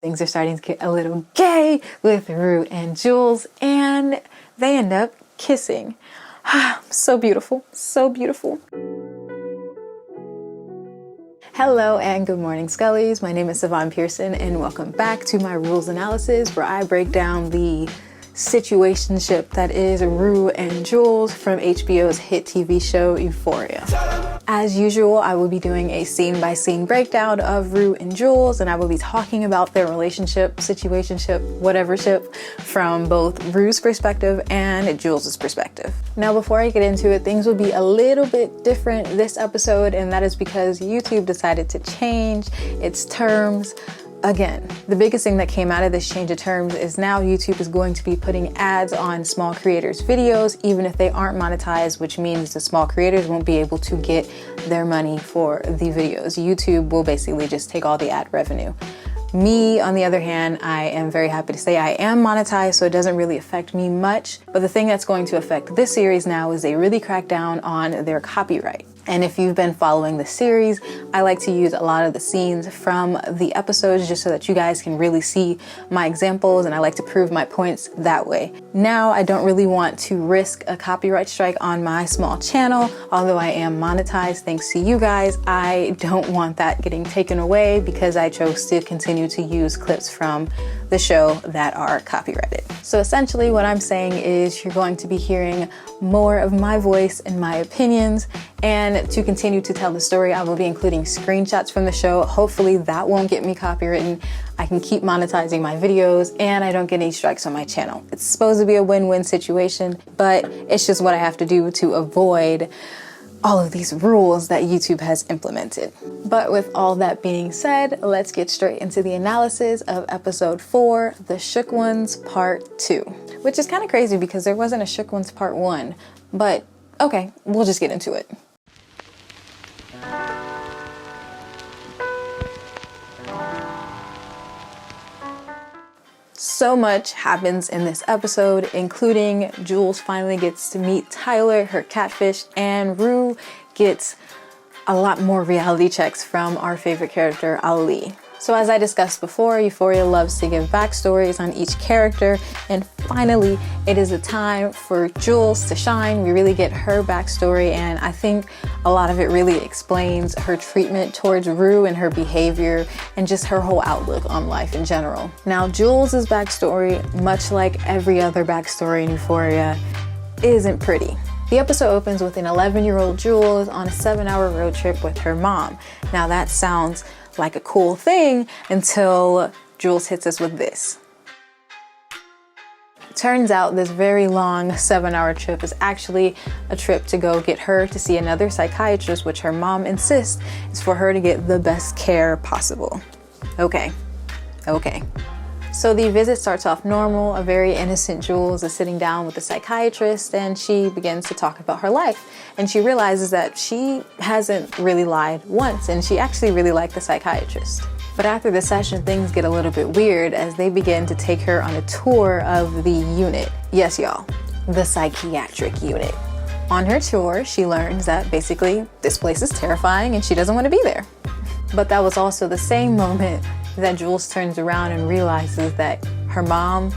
Things are starting to get a little gay with Rue and Jules, and they end up kissing. So beautiful, so beautiful. Hello and good morning, Skullies. My name is Savonne Pearson, and welcome back to my rules analysis, where I break down the situationship that is Rue and Jules from HBO's hit TV show Euphoria. As usual, I will be doing a scene-by-scene breakdown of Rue and Jules, and I will be talking about their relationship, situationship, whatever ship, from both Rue's perspective and Jules' perspective. Now, before I get into it, things will be a little bit different this episode, and that is because YouTube decided to change its terms again. The biggest thing that came out of this change of terms is now YouTube is going to be putting ads on small creators' videos, even if they aren't monetized, which means the small creators won't be able to get their money for the videos. YouTube will basically just take all the ad revenue. Me, on the other hand, I am very happy to say I am monetized, so it doesn't really affect me much. But the thing that's going to affect this series now is they really crack down on their copyright. And if you've been following the series, I like to use a lot of the scenes from the episodes just so that you guys can really see my examples, and I like to prove my points that way. Now, I don't really want to risk a copyright strike on my small channel, although I am monetized thanks to you guys. I don't want that getting taken away because I chose to continue to use clips from the show that are copyrighted. So essentially what I'm saying is you're going to be hearing more of my voice and my opinions, and to continue to tell the story, I will be including screenshots from the show. Hopefully that won't get me copywritten. I can keep monetizing my videos and I don't get any strikes on my channel. It's supposed to be a win-win situation, but it's just what I have to do to avoid all of these rules that YouTube has implemented. But with all that being said, let's get straight into the analysis of episode 4, The Shook Ones Part 2, which is kind of crazy because there wasn't a Shook Ones Part 1, but okay, we'll just get into it. So much happens in this episode, including Jules finally gets to meet Tyler, her catfish, and Rue gets a lot more reality checks from our favorite character, Ali. So as I discussed before, Euphoria loves to give backstories on each character, and finally it is a time for Jules to shine. We really get her backstory, and I think a lot of it really explains her treatment towards Rue and her behavior and just her whole outlook on life in general. Now, Jules' backstory, much like every other backstory in Euphoria, isn't pretty. The episode opens with an 11-year-old Jules on a 7-hour road trip with her mom. Now that sounds like a cool thing until Jules hits us with this. Turns out this very long 7-hour trip is actually a trip to go get her to see another psychiatrist, which her mom insists is for her to get the best care possible. Okay. So the visit starts off normal. A very innocent Jules is sitting down with the psychiatrist, and she begins to talk about her life. And she realizes that she hasn't really lied once, and she actually really liked the psychiatrist. But after the session, things get a little bit weird as they begin to take her on a tour of the unit. Yes, y'all, the psychiatric unit. On her tour, she learns that basically this place is terrifying and she doesn't want to be there. But that was also the same moment that Jules turns around and realizes that her mom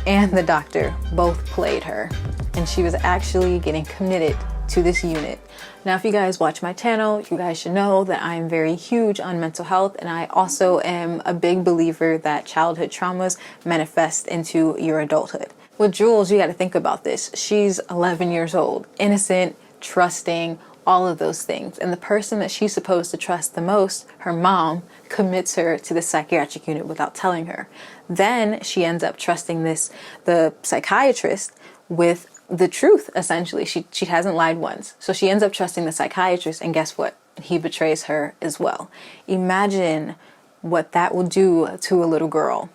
and the doctor both played her, and she was actually getting committed to this unit. Now, if you guys watch my channel, you guys should know that I am very huge on mental health, and I also am a big believer that childhood traumas manifest into your adulthood. With Jules, you got to think about this. She's 11 years old, innocent, trusting, all of those things. And the person that she's supposed to trust the most, her mom, commits her to the psychiatric unit without telling her. Then she ends up trusting the psychiatrist with the truth, essentially. She hasn't lied once. So she ends up trusting the psychiatrist, and guess what? He betrays her as well. Imagine what that will do to a little girl.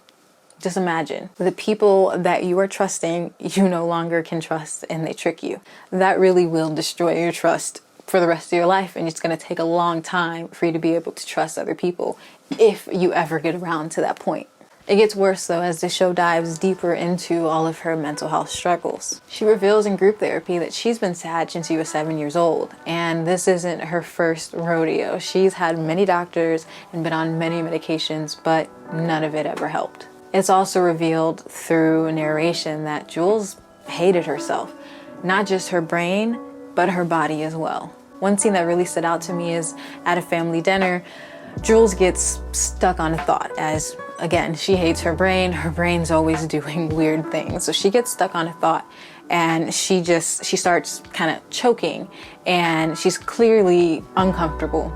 Just imagine the people that you are trusting, you no longer can trust, and they trick you. That really will destroy your trust for the rest of your life, and it's going to take a long time for you to be able to trust other people if you ever get around to that point. It gets worse though as the show dives deeper into all of her mental health struggles. She reveals in group therapy that she's been sad since she was 7 years old, and this isn't her first rodeo. She's had many doctors and been on many medications, but none of it ever helped. It's also revealed through narration that Jules hated herself, not just her brain, but her body as well. One scene that really stood out to me is at a family dinner. Jules gets stuck on a thought as, again, she hates her brain. Her brain's always doing weird things. So she gets stuck on a thought and she starts kind of choking and she's clearly uncomfortable.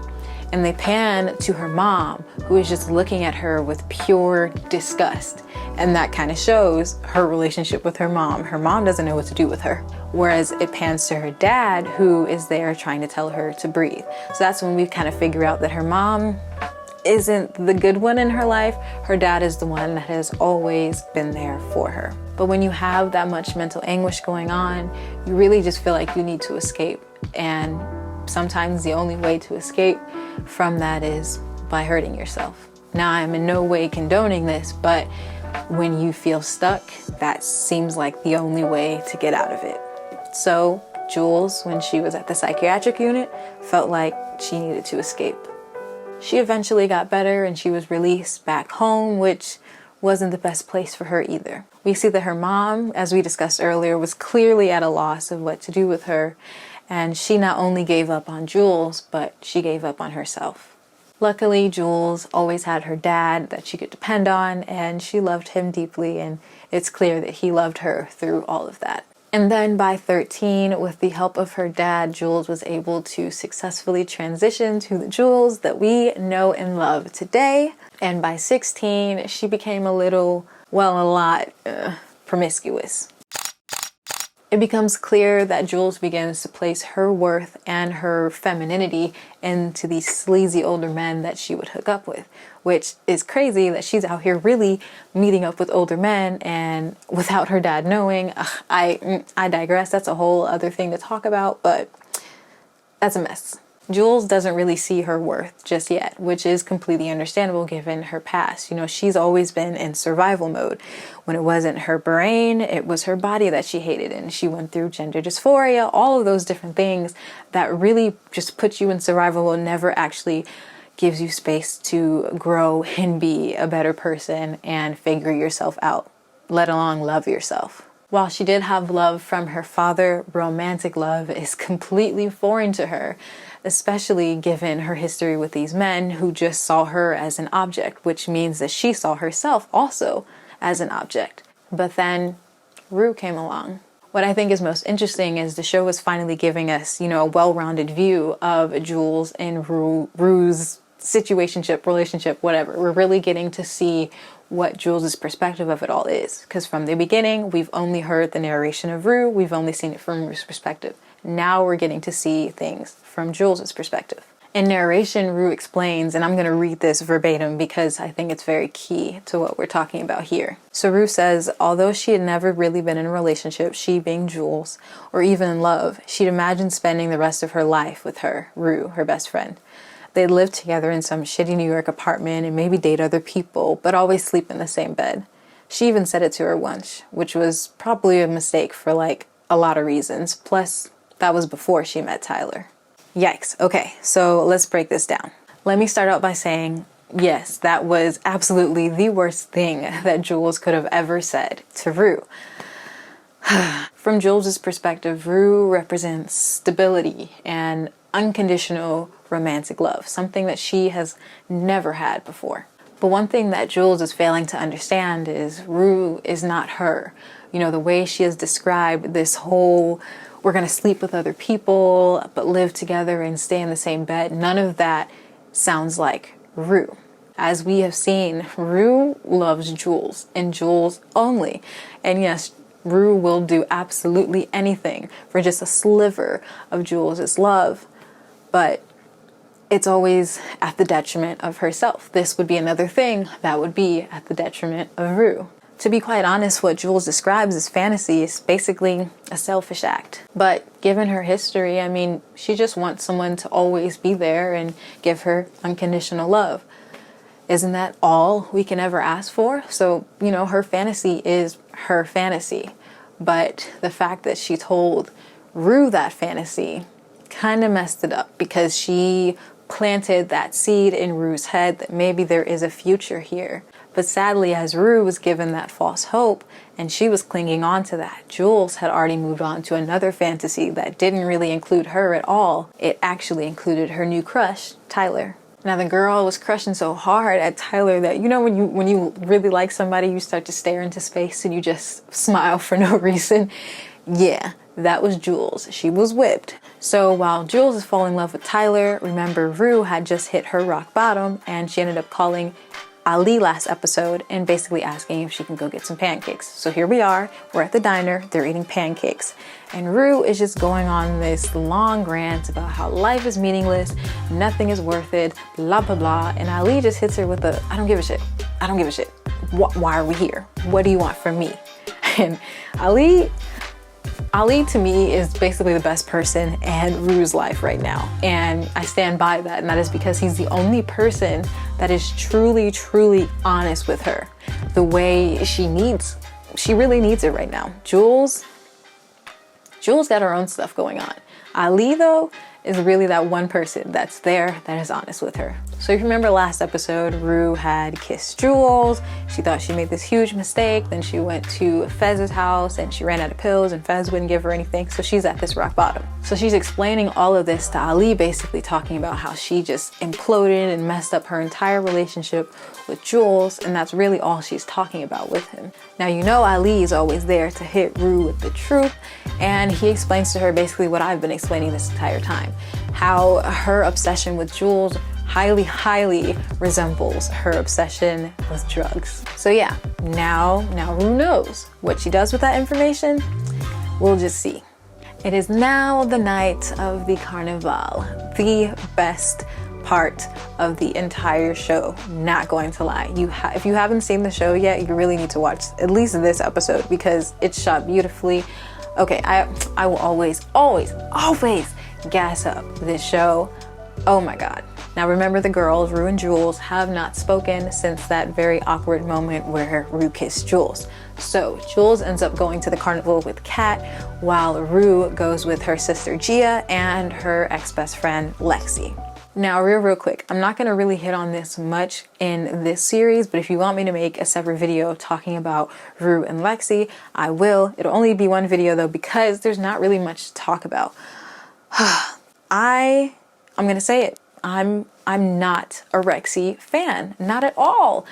And they pan to her mom, who is just looking at her with pure disgust. And that kind of shows her relationship with her mom. Her mom doesn't know what to do with her. Whereas it pans to her dad, who is there trying to tell her to breathe. So that's when we kind of figure out that her mom isn't the good one in her life. Her dad is the one that has always been there for her. But when you have that much mental anguish going on, you really just feel like you need to escape. And sometimes the only way to escape from that is by hurting yourself. Now, I'm in no way condoning this, but when you feel stuck, that seems like the only way to get out of it. So Jules, when she was at the psychiatric unit, felt like she needed to escape. She eventually got better and she was released back home, which wasn't the best place for her either. We see that her mom, as we discussed earlier, was clearly at a loss of what to do with her. And she not only gave up on Jules, but she gave up on herself. Luckily, Jules always had her dad that she could depend on, and she loved him deeply, and it's clear that he loved her through all of that. And then by 13, with the help of her dad, Jules was able to successfully transition to the Jules that we know and love today. And by 16, she became a lot promiscuous. It becomes clear that Jules begins to place her worth and her femininity into these sleazy older men that she would hook up with, which is crazy that she's out here really meeting up with older men and without her dad knowing. I digress. That's a whole other thing to talk about, but that's a mess. Jules doesn't really see her worth just yet, which is completely understandable given her past. You know, she's always been in survival mode. When it wasn't her brain, it was her body that she hated. And she went through gender dysphoria, all of those different things that really just put you in survival mode, never actually gives you space to grow and be a better person and figure yourself out, let alone love yourself. While she did have love from her father, romantic love is completely foreign to her, especially given her history with these men who just saw her as an object, which means that she saw herself also as an object. But then Rue came along. What I think is most interesting is the show is finally giving us, a well-rounded view of Jules and Rue's situationship, relationship, whatever. We're really getting to see what Jules' perspective of it all is. Because from the beginning, we've only heard the narration of Rue. We've only seen it from Rue's perspective. Now we're getting to see things from Jules' perspective. In narration, Rue explains, and I'm going to read this verbatim because I think it's very key to what we're talking about here. So Rue says, although she had never really been in a relationship, she being Jules, or even in love, she'd imagined spending the rest of her life with her, Rue, her best friend. They'd live together in some shitty New York apartment and maybe date other people, but always sleep in the same bed. She even said it to her once, which was probably a mistake for a lot of reasons. Plus, that was before she met Tyler. Yikes. Okay, so let's break this down. Let me start out by saying, yes, that was absolutely the worst thing that Jules could have ever said to Rue. From Jules' perspective, Rue represents stability and unconditional romantic love, something that she has never had before. But one thing that Jules is failing to understand is Rue is not her. The way she has described this whole, we're going to sleep with other people, but live together and stay in the same bed, none of that sounds like Rue. As we have seen, Rue loves Jules and Jules only. And yes, Rue will do absolutely anything for just a sliver of Jules' love, but it's always at the detriment of herself. This would be another thing that would be at the detriment of Rue. To be quite honest, what Jules describes as fantasy is basically a selfish act. But given her history, she just wants someone to always be there and give her unconditional love. Isn't that all we can ever ask for? So, you know, her fantasy is her fantasy. But the fact that she told Rue that fantasy kind of messed it up, because she planted that seed in Rue's head that maybe there is a future here. But sadly, as Rue was given that false hope and she was clinging on to that, Jules had already moved on to another fantasy that didn't really include her at all. It actually included her new crush, Tyler. Now the girl was crushing so hard at Tyler that, you know, when you really like somebody, you start to stare into space and you just smile for no reason. Yeah, that was Jules. She was whipped. So while Jules is falling in love with Tyler, remember Rue had just hit her rock bottom and she ended up calling Ali last episode and basically asking if she can go get some pancakes. So here we are, we're at the diner, they're eating pancakes. And Rue is just going on this long rant about how life is meaningless, nothing is worth it, blah, blah, blah. And Ali just hits her with a, I don't give a shit. I don't give a shit. Why are we here? What do you want from me? And Ali to me is basically the best person in Rue's life right now. And I stand by that. And that is because he's the only person that is truly, truly honest with her the way she really needs it right now. Jules got her own stuff going on. Ali, though, is really that one person that's there that is honest with her. So if you remember last episode, Rue had kissed Jules. She thought she made this huge mistake. Then she went to Fez's house and she ran out of pills and Fez wouldn't give her anything. So she's at this rock bottom. So she's explaining all of this to Ali, basically talking about how she just imploded and messed up her entire relationship with Jules. And that's really all she's talking about with him. Now, you know, Ali is always there to hit Rue with the truth. And he explains to her basically what I've been explaining this entire time. How her obsession with Jules highly resembles her obsession with drugs. So yeah, now Rue knows. What she does with that information, we'll just see. It is now the night of the carnival, the best part of the entire show, not going to lie. If you haven't seen the show yet, you really need to watch at least this episode because it's shot beautifully. Okay, I will always gas up this show. Oh my God. Now remember, the girls, Rue and Jules, have not spoken since that very awkward moment where Rue kissed Jules. So Jules ends up going to the carnival with Kat, while Rue goes with her sister Gia and her ex-best friend Lexi. Now real quick, I'm not gonna really hit on this much in this series, but if you want me to make a separate video talking about Rue and Lexi, I will. It'll only be one video though, because there's not really much to talk about. I'm gonna say it. I'm not a Rexy fan, not at all.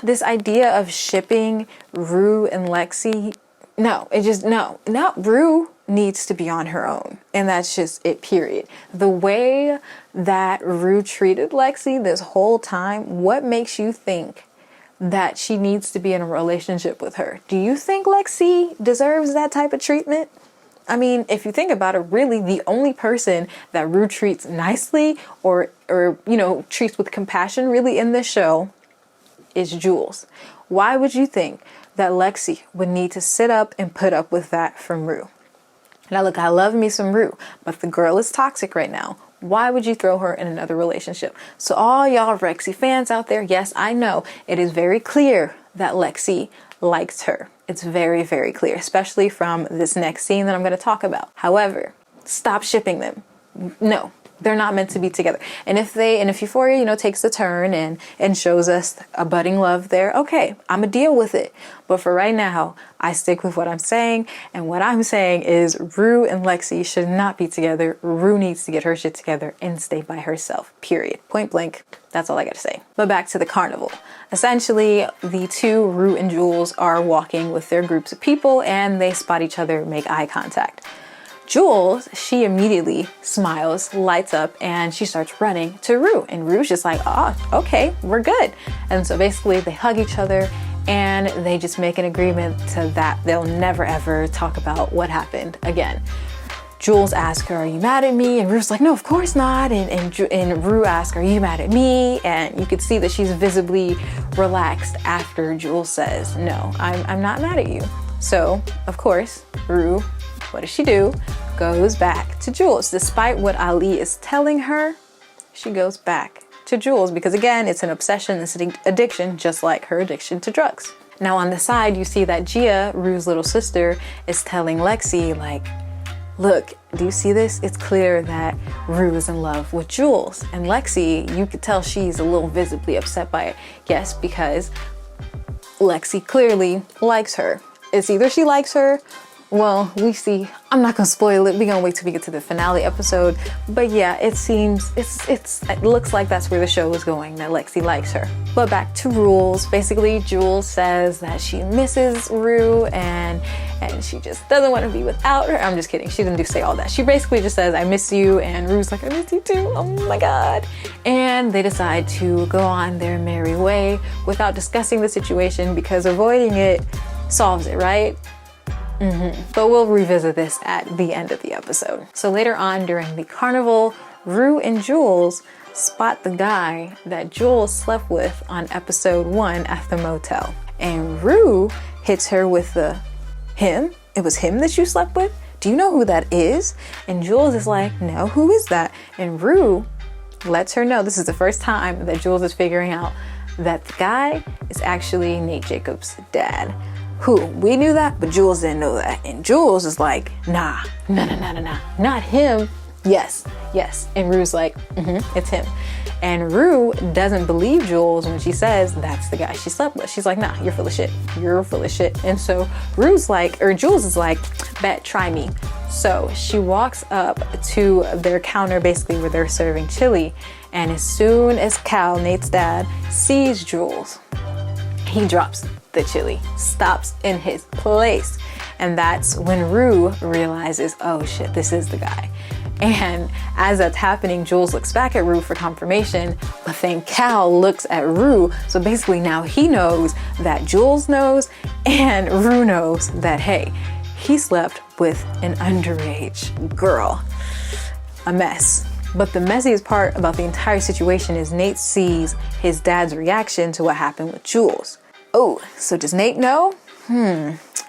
This idea of shipping Rue and Lexi, no, Rue needs to be on her own, and that's just it, period. The way that Rue treated Lexi this whole time, what makes you think that she needs to be in a relationship with her? Do you think Lexi deserves that type of treatment? I mean, if you think about it, really the only person that Rue treats nicely or you know, treats with compassion really in this show is Jules. Why would you think that Lexi would need to sit up and put up with that from Rue? Now look, I love me some Rue, but the girl is toxic right now. Why would you throw her in another relationship? So all y'all Rexy fans out there, yes, I know it is very clear that Lexi likes her. It's very, very clear, especially from this next scene that I'm going to talk about. However, stop shipping them. No, they're not meant to be together. And if Euphoria, you know, takes a turn and shows us a budding love there, okay, I'm gonna deal with it. But for right now, I stick with what I'm saying. And what I'm saying is Rue and Lexi should not be together. Rue needs to get her shit together and stay by herself, period. Point blank. That's all I got to say. But back to the carnival. Essentially, the two, Rue and Jules, are walking with their groups of people and they spot each other, make eye contact. Jules, she immediately smiles, lights up, and she starts running to Rue. And Rue's just like, oh, okay, we're good. And so basically they hug each other and they just make an agreement to that they'll never ever talk about what happened again. Jules asks her, are you mad at me? And Rue's like, no, of course not. And Rue asks, are you mad at me? And you could see that she's visibly relaxed after Jules says, no, I'm not mad at you. So, of course, Rue, what does she do? Goes back to Jules. Despite what Ali is telling her, she goes back to Jules because, again, it's an obsession, it's an addiction, just like her addiction to drugs. Now on the side, you see that Gia, Rue's little sister, is telling Lexi, like, look, do you see this? It's clear that Rue is in love with Jules. And Lexi, you could tell she's a little visibly upset by it. Yes, because Lexi clearly likes her. It's either she likes her, well, we see. I'm not gonna spoil it. We're gonna wait till we get to the finale episode. But yeah, it seems, it looks like that's where the show is going, that Lexi likes her. But back to Rules. Basically, Jules says that she misses Rue and she just doesn't want to be without her. I'm just kidding. She didn't say all that. She basically just says, I miss you. And Rue's like, I miss you too. Oh my God. And they decide to go on their merry way without discussing the situation because avoiding it solves it, right? But we'll revisit this at the end of the episode. So later on during the carnival, Rue and Jules spot the guy that Jules slept with on episode 1 at the motel. And Rue hits her with the, him? It was him that you slept with? Do you know who that is? And Jules is like, no, who is that? And Rue lets her know this is the first time that Jules is figuring out that the guy is actually Nate Jacobs' dad. Who? We knew that, but Jules didn't know that. And Jules is like, nah, not him. Yes. And Rue's like, it's him. And Rue doesn't believe Jules when she says that's the guy she slept with. She's like, nah, you're full of shit. You're full of shit. And so Jules is like, bet, try me. So she walks up to their counter, basically where they're serving chili. And as soon as Cal, Nate's dad, sees Jules, he drops the chili, stops in his place. And that's when Rue realizes, oh shit, this is the guy. And as that's happening, Jules looks back at Rue for confirmation, but then Cal looks at Rue. So basically now he knows that Jules knows and Rue knows that, hey, he slept with an underage girl. A mess. But the messiest part about the entire situation is Nate sees his dad's reaction to what happened with Jules. Oh, so does Nate know?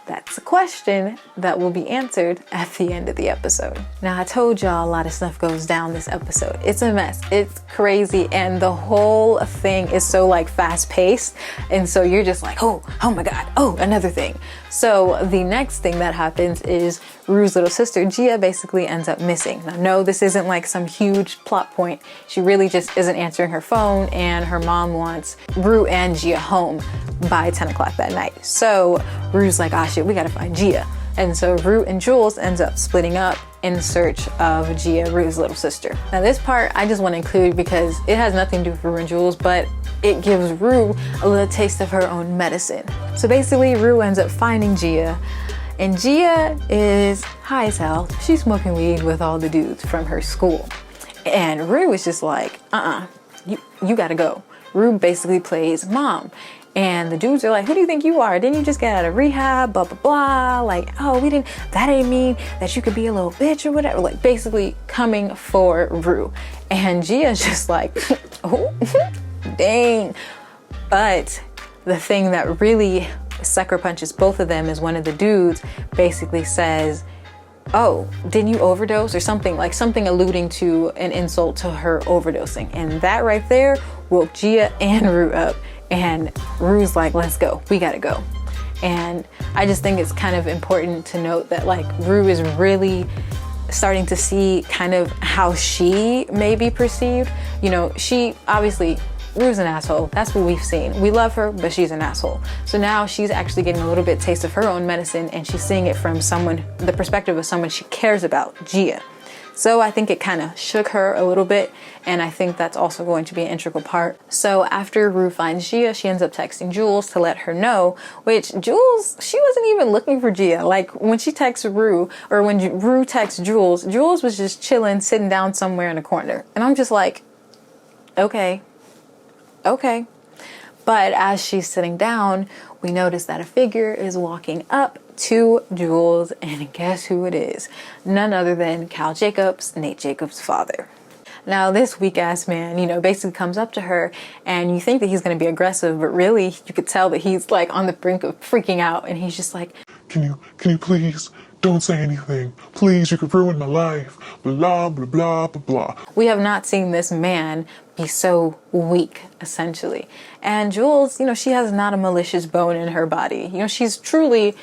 That's a question that will be answered at the end of the episode. Now, I told y'all a lot of stuff goes down this episode. It's a mess. It's crazy. And the whole thing is so like fast paced. And so you're just like, oh my God. Oh, another thing. So the next thing that happens is Rue's little sister, Gia, basically ends up missing. Now, no, this isn't like some huge plot point. She really just isn't answering her phone and her mom wants Rue and Gia home by 10 o'clock that night. So Rue's like, ah, shit, we gotta find Gia. And so Rue and Jules ends up splitting up in search of Gia, Rue's little sister. Now this part I just want to include because it has nothing to do with Rue and Jules, but it gives Rue a little taste of her own medicine. So basically Rue ends up finding Gia, and Gia is high as hell. She's smoking weed with all the dudes from her school. And Rue is just like, you gotta go. Rue basically plays mom. And the dudes are like, who do you think you are? Didn't you just get out of rehab? Blah, blah, blah. Like, oh, that ain't mean that you could be a little bitch or whatever. Like, basically coming for Rue. And Gia's just like, oh, dang. But the thing that really sucker punches both of them is one of the dudes basically says, oh, didn't you overdose or something? Like something alluding to an insult to her overdosing. And that right there woke Gia and Rue up. And Rue's like, let's go, we gotta go. And I just think it's kind of important to note that like Rue is really starting to see kind of how she may be perceived. You know, she obviously, Rue's an asshole. That's what we've seen. We love her, but she's an asshole. So now she's actually getting a little bit taste of her own medicine, and she's seeing it from the perspective of someone she cares about, Gia. So I think it kind of shook her a little bit, and I think that's also going to be an integral part. So after Rue finds Gia, she ends up texting Jules to let her know, which Jules, she wasn't even looking for Gia. Like when she texts Rue, or when Rue texts Jules, Jules was just chilling, sitting down somewhere in a corner. And I'm just like, okay. But as she's sitting down, we notice that a figure is walking up to Jules, and guess who it is? None other than Cal Jacobs, Nate Jacobs' father. Now this weak ass man, you know, basically comes up to her, and you think that he's going to be aggressive, but really you could tell that he's like on the brink of freaking out, and he's just like, can you please Don't say anything. Please, you could ruin my life. Blah, blah, blah, blah, blah. We have not seen this man be so weak, essentially. And Jules, she has not a malicious bone in her body. She's truly,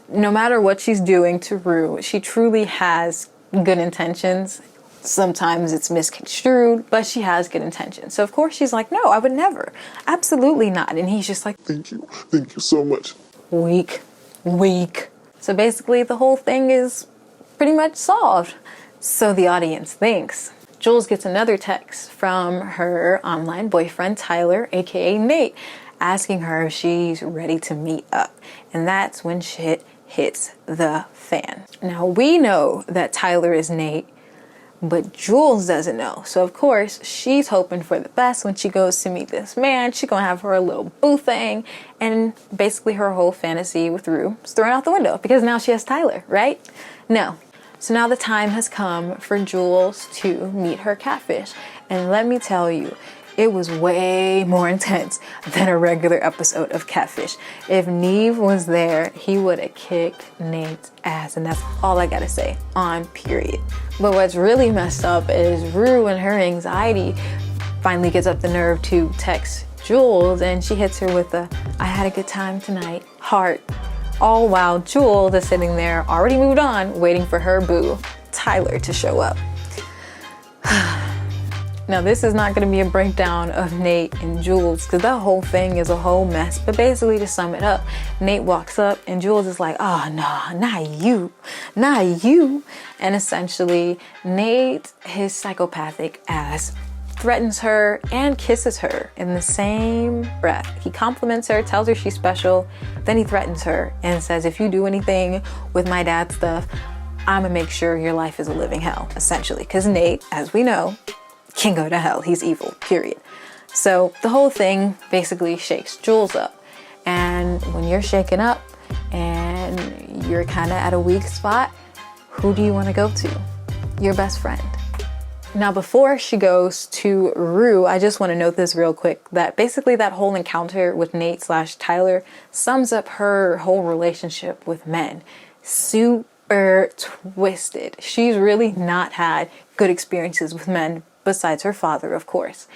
no matter what she's doing to Rue, she truly has good intentions. Sometimes it's misconstrued, but she has good intentions. So of course she's like, no, I would never. Absolutely not. And he's just like, Thank you. Thank you so much. weak. So basically the whole thing is pretty much solved. So the audience thinks. Jules gets another text from her online boyfriend, Tyler, aka Nate, asking her if she's ready to meet up. And that's when shit hits the fan. Now we know that Tyler is Nate, but Jules doesn't know. So of course she's hoping for the best when she goes to meet this man. She's gonna have her little boo thing, and basically her whole fantasy with Rue is thrown out the window because now she has Tyler, right? No. So now the time has come for Jules to meet her catfish. And let me tell you, it was way more intense than a regular episode of Catfish. If Neve was there, he would have kicked Nate's ass. And that's all I gotta say, on period. But what's really messed up is Rue and her anxiety finally gets up the nerve to text Jules, and she hits her with a, I had a good time tonight, heart. All while Jules is sitting there, already moved on, waiting for her boo, Tyler, to show up. Now this is not going to be a breakdown of Nate and Jules, because that whole thing is a whole mess. But basically, to sum it up, Nate walks up and Jules is like, oh no, not you. And essentially Nate, his psychopathic ass, threatens her and kisses her in the same breath. He compliments her, tells her she's special, then he threatens her and says, if you do anything with my dad's stuff, I'm gonna make sure your life is a living hell, essentially. Because Nate, as we know, can go to hell. He's evil, period. So the whole thing basically shakes Jules up. And when you're shaken up and you're kind of at a weak spot, who do you want to go to? Your best friend. Now, before she goes to Rue, I just want to note this real quick, that basically that whole encounter with Nate/Tyler sums up her whole relationship with men. Super twisted. She's really not had good experiences with men besides her father, of course.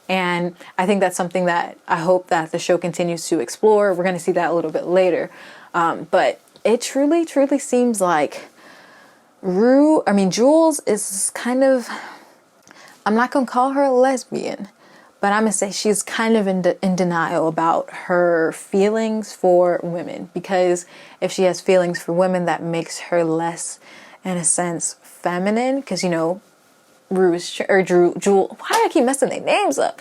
And I think that's something that I hope that the show continues to explore. We're going to see that a little bit later. But it truly seems like Jules is kind of, I'm not going to call her a lesbian, but I'm going to say she's kind of in denial about her feelings for women. Because if she has feelings for women, that makes her less, in a sense, feminine. Because, Jules, why do I keep messing their names up?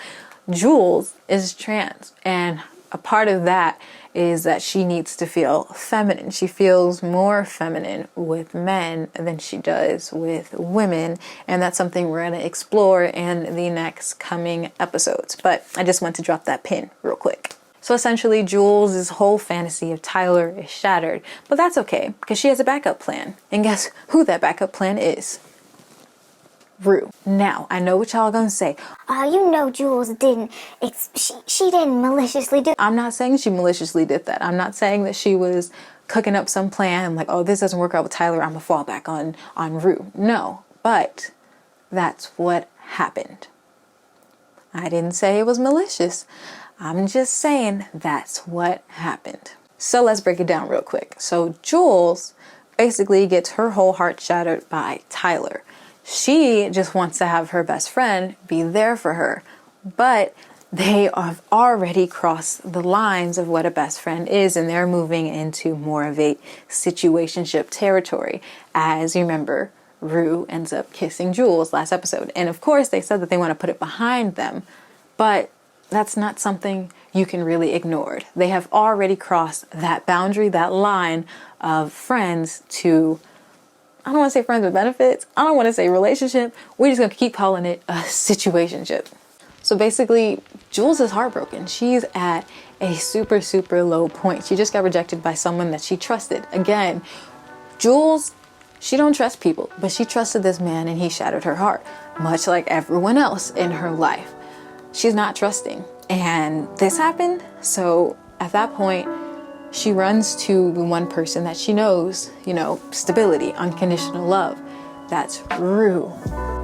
Jules is trans, and a part of that is that she needs to feel feminine. She feels more feminine with men than she does with women, and that's something we're going to explore in the next coming episodes. But I just want to drop that pin real quick. So essentially, Jules' whole fantasy of Tyler is shattered, but that's okay because she has a backup plan. And guess who that backup plan is? Rue. Now, I know what y'all gonna say. Jules didn't. She didn't maliciously do. I'm not saying she maliciously did that. I'm not saying that she was cooking up some plan like, oh, this doesn't work out with Tyler, I'm gonna fall back on Rue. No, but that's what happened. I didn't say it was malicious. I'm just saying that's what happened. So let's break it down real quick. So Jules basically gets her whole heart shattered by Tyler. She just wants to have her best friend be there for her, but they have already crossed the lines of what a best friend is, and they're moving into more of a situationship territory. As you remember, Rue ends up kissing Jules last episode, and of course they said that they want to put it behind them, but that's not something you can really ignore. They have already crossed that boundary, that line of friends to, I don't want to say friends with benefits. I don't want to say relationship. We're just going to keep calling it a situationship. So basically, Jules is heartbroken. She's at a super, super low point. She just got rejected by someone that she trusted. Again, Jules, she don't trust people, but she trusted this man and he shattered her heart, much like everyone else in her life. She's not trusting. And this happened. So at that point, she runs to the one person that she knows, stability, unconditional love. That's Rue.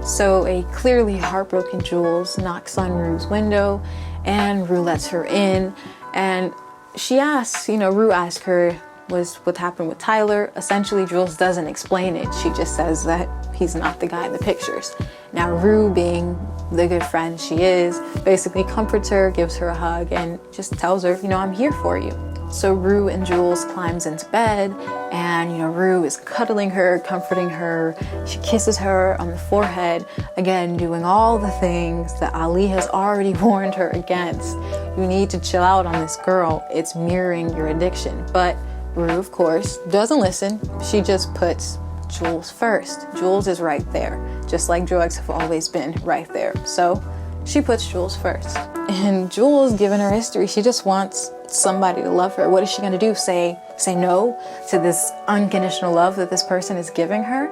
So a clearly heartbroken Jules knocks on Rue's window, and Rue lets her in, and she asks, Rue asks her, what happened with Tyler. Essentially, Jules doesn't explain it. She just says that he's not the guy in the pictures. Now, Rue, being the good friend she is, basically comforts her, gives her a hug, and just tells her, I'm here for you. So Rue and Jules climbs into bed, and Rue is cuddling her, comforting her. She kisses her on the forehead, again doing all the things that Ali has already warned her against. You need to chill out on this girl. It's mirroring your addiction. But Rue, of course, doesn't listen. She just puts Jules first. Jules is right there, just like drugs have always been right there. So she puts Jules first. And Jules, given her history, she just wants somebody to love her. What is she gonna do? Say no to this unconditional love that this person is giving her?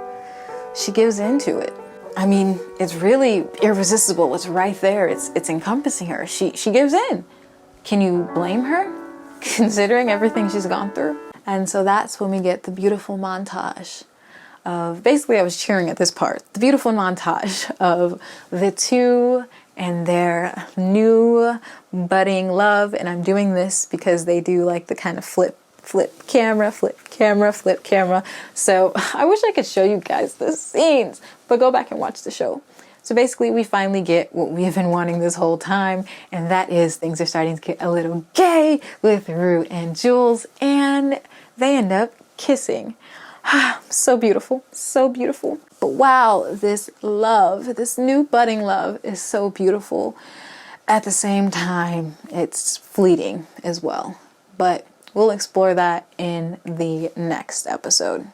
She gives into it. I mean, it's really irresistible. It's right there. It's encompassing her. She gives in. Can you blame her, considering everything she's gone through? And so that's when we get the beautiful montage of, basically I was cheering at this part, the beautiful montage of the two and their new budding love. And I'm doing this because they do like the kind of flip camera. So I wish I could show you guys the scenes, but go back and watch the show. So basically we finally get what we've been wanting this whole time, and that is things are starting to get a little gay with Rue and Jules, and they end up kissing. So beautiful, so beautiful. But wow, this love, this new budding love is so beautiful. At the same time, it's fleeting as well. But we'll explore that in the next episode.